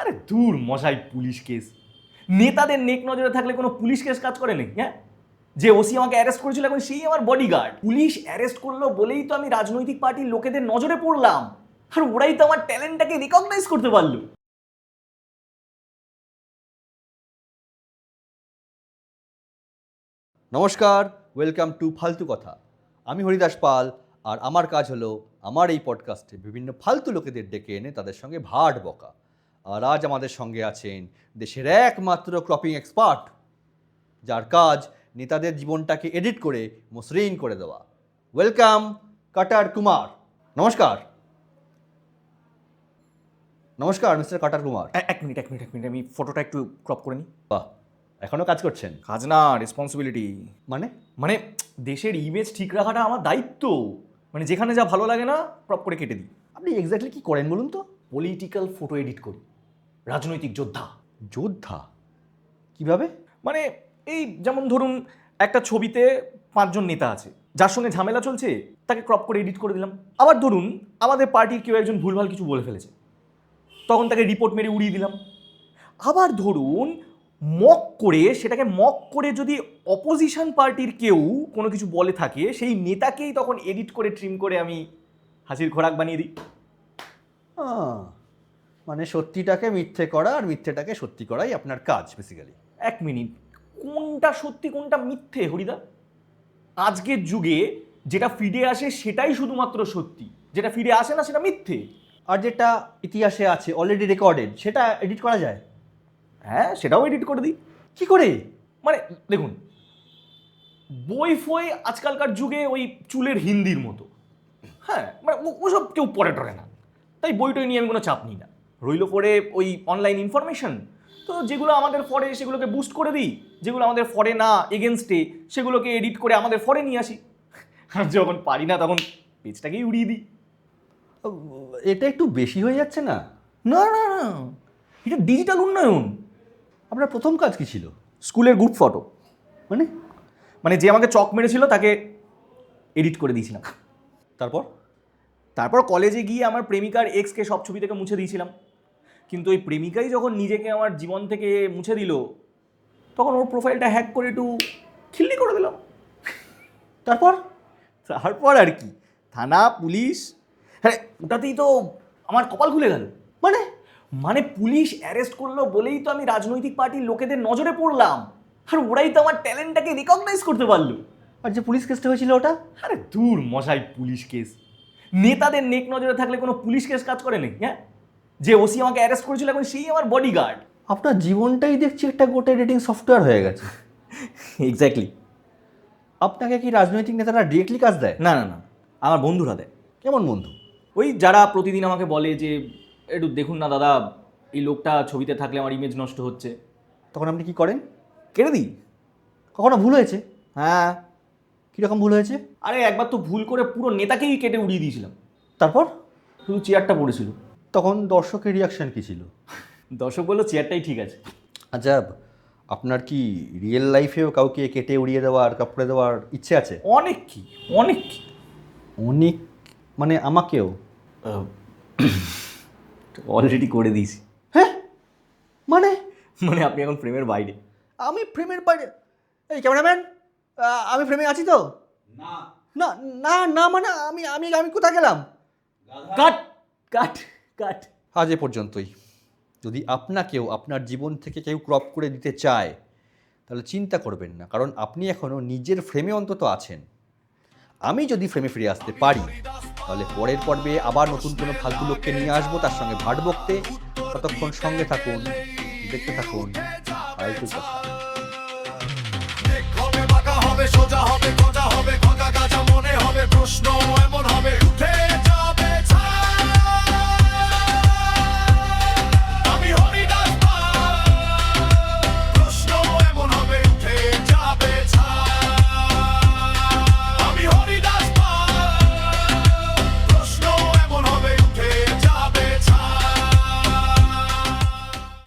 আরে দূর মশাই, পুলিশ কেস নেতাদের নেক নজরে থাকলে কোনো পুলিশ কেস কাজ করে নাকি? হ্যাঁ, যে ওসি আমাকে অ্যারেস্ট করেছিল এখন সেই আমার বডিগার্ড। পুলিশ অ্যারেস্ট করলো বলেই তো আমি রাজনৈতিক পার্টির লোকেদের নজরে পড়লাম, আর ওরাই তো আমার ট্যালেন্টটাকে রিকগনাইজ করতে পারলো। নমস্কার, ওয়েলকাম টু ফালতু কথা। আমি হরিদাস পাল, আর আমার কাজ হলো আমার এই পডকাস্টে বিভিন্ন ফালতু লোকেদের ডেকে এনে তাদের সঙ্গে ভাট বকা। আর আজ আমাদের সঙ্গে আছেন দেশের একমাত্র ক্রপিং এক্সপার্ট, যার কাজ নেতাদের জীবনটাকে এডিট করে মসৃণ করে দেওয়া। ওয়েলকাম কাটার কুমার। নমস্কার নমস্কার মিস্টার কাটার কুমার। এক মিনিট আমি ফটোটা একটু ক্রপ করে নিই। বাহ, এখনও কাজ করছেন? কাজ না, রেসপন্সিবিলিটি। মানে মানে দেশের ইমেজ ঠিক রাখাটা আমার দায়িত্ব। মানে যেখানে যা ভালো লাগে না ক্রপ করে কেটে দিই। আপনি এক্স্যাক্টলি কি করেন বলুন তো? পলিটিক্যাল ফটো এডিট করি, রাজনৈতিক যোদ্ধা। যোদ্ধা কিভাবে? মানে এই যেমন ধরুন একটা ছবিতে 5 জন নেতা আছে, যার সঙ্গে ঝামেলা চলছে তাকে ক্রপ করে এডিট করে দিলাম। আবার ধরুন আমাদের পার্টির কেউ একজন ভুলভাল কিছু বলে ফেলেছে, তখন তাকে রিপোর্ট মেরে উড়িয়ে দিলাম। আবার ধরুন সেটাকে মক করে যদি অপোজিশন পার্টির কেউ কোনো কিছু বলে থাকে, সেই নেতাকেই তখন এডিট করে ট্রিম করে আমি হাসির খোরাক বানিয়ে দিই। মানে সত্যিটাকে মিথ্যে করা আর মিথ্যেটাকে সত্যি করাই আপনার কাজ বেসিক্যালি। এক মিনিট, কোনটা সত্যি কোনটা মিথ্যে হরিদা? আজকের যুগে যেটা ফিডে আসে সেটাই শুধুমাত্র সত্যি, যেটা ফিডে আসে না সেটা মিথ্যে। আর যেটা ইতিহাসে আছে অলরেডি রেকর্ডেড সেটা এডিট করা যায়? হ্যাঁ, সেটাও এডিট করে দিই। কি করে? মানে দেখুন, বই ফই আজকালকার যুগে ওই চুলের হিন্দির মতো। হ্যাঁ, মানে ওসব কেউ পড়ে টরে না, তাই বইটই নিয়ে আমি কোনো চাপ নিই না। রইল পড়ে ওই অনলাইন ইনফরমেশন, তো যেগুলো আমাদের ফরে সেগুলোকে বুস্ট করে দিই, যেগুলো আমাদের ফরে না এগেনস্টে সেগুলোকে এডিট করে আমাদের ফরে নিয়ে আসি। আর যখন পারি না তখন পেজটাকেই উড়িয়ে দিই। এটা একটু বেশি হয়ে যাচ্ছে না? না না না, এটা ডিজিটাল উন্নয়ন। আপনার প্রথম কাজ কি ছিল? স্কুলের গ্রুপ ফটো। মানে মানে যে আমাকে চক মেরেছিল তাকে এডিট করে দিয়েছিলাম। তারপর কলেজে গিয়ে আমার প্রেমিকার এক্সকে সব ছবি থেকে মুছে দিয়েছিলাম। কিন্তু ওই প্রেমিকাই যখন নিজেকে আমার জীবন থেকে মুছে দিল, তখন ওর প্রোফাইলটা হ্যাক করে একটু খিল্লি করে দিলাম। তারপর আর কি, থানা পুলিশ, হ্যাঁ ওটাতেই তো আমার কপাল খুলে গেল। মানে মানে পুলিশ অ্যারেস্ট করলো বলেই তো আমি রাজনৈতিক পার্টির লোকেদের নজরে পড়লাম, আর ওরাই তো আমার ট্যালেন্টটাকে রিকগনাইজ করতে পারলো। আর যে পুলিশ কেসটা হয়েছিল ওটা? আরে দূর মশাই, পুলিশ কেস নেতাদের নেক নজরে থাকলে কোনো পুলিশ কেস কাজ করে নাকি? হ্যাঁ, যে ওসি আমাকে অ্যারেস্ট করেছিল এখন সেই আমার বডিগার্ড। আপনার জীবনটাই দেখছি একটা গোটা এডিটিং সফটওয়্যার হয়ে গেছে। এক্স্যাক্টলি। আপনাকে কি রাজনৈতিক নেতারা ডিরেক্টলি কাজ দেয়? না না না, আমার বন্ধুরা দেয়। কেমন বন্ধু? ওই যারা প্রতিদিন আমাকে বলে যে একটু দেখুন না দাদা, এই লোকটা ছবিতে থাকলে আমার ইমেজ নষ্ট হচ্ছে। তখন আপনি কি করেন? কেটে দিই। কখনো ভুল হয়েছে? হ্যাঁ। কীরকম ভুল হয়েছে? আরে একবার তো ভুল করে পুরো নেতাকেই কেটে উড়িয়ে দিয়েছিলাম। তারপর? শুধু চেয়ারটা পড়েছিল। তখন দর্শকের রিয়াকশন কী ছিল? দর্শক বললো চেয়ারটাই ঠিক আছে। আচ্ছা, আপনার কি রিয়েল লাইফেও কাউকে কেটে উড়িয়ে দেওয়ার কাপড়ে দেওয়ার ইচ্ছে আছে? অনেক কি অনেক কি অনেক মানে আমাকেও? অলরেডি করে দিয়েছি। হ্যাঁ মানে? মানে আপনি এখন ফ্রেমের বাইরে। আমি ফ্রেমের বাইরে? এই ক্যামেরাম্যান, আমি ফ্রেমে আছি তো? না না না না, মানে আমি আমি আমি কোথায় গেলাম? কাট কাট কাট। আজ এ পর্যন্তই। যদি আপনাকেও আপনার জীবন থেকে কেউ ক্রপ করে দিতে চায় তাহলে চিন্তা করবেন না, কারণ আপনি এখনও নিজের ফ্রেমে অন্তত আছেন। আমি যদি ফ্রেমে ফিরে আসতে পারি তাহলে পরের পর্বে আবার নতুন কোনো ফালতু লোককে নিয়ে আসবো তার সঙ্গে ভাট বকতে। ততক্ষণ সঙ্গে থাকুন, দেখতে থাকুন ফালতু কথা। সোজা হবে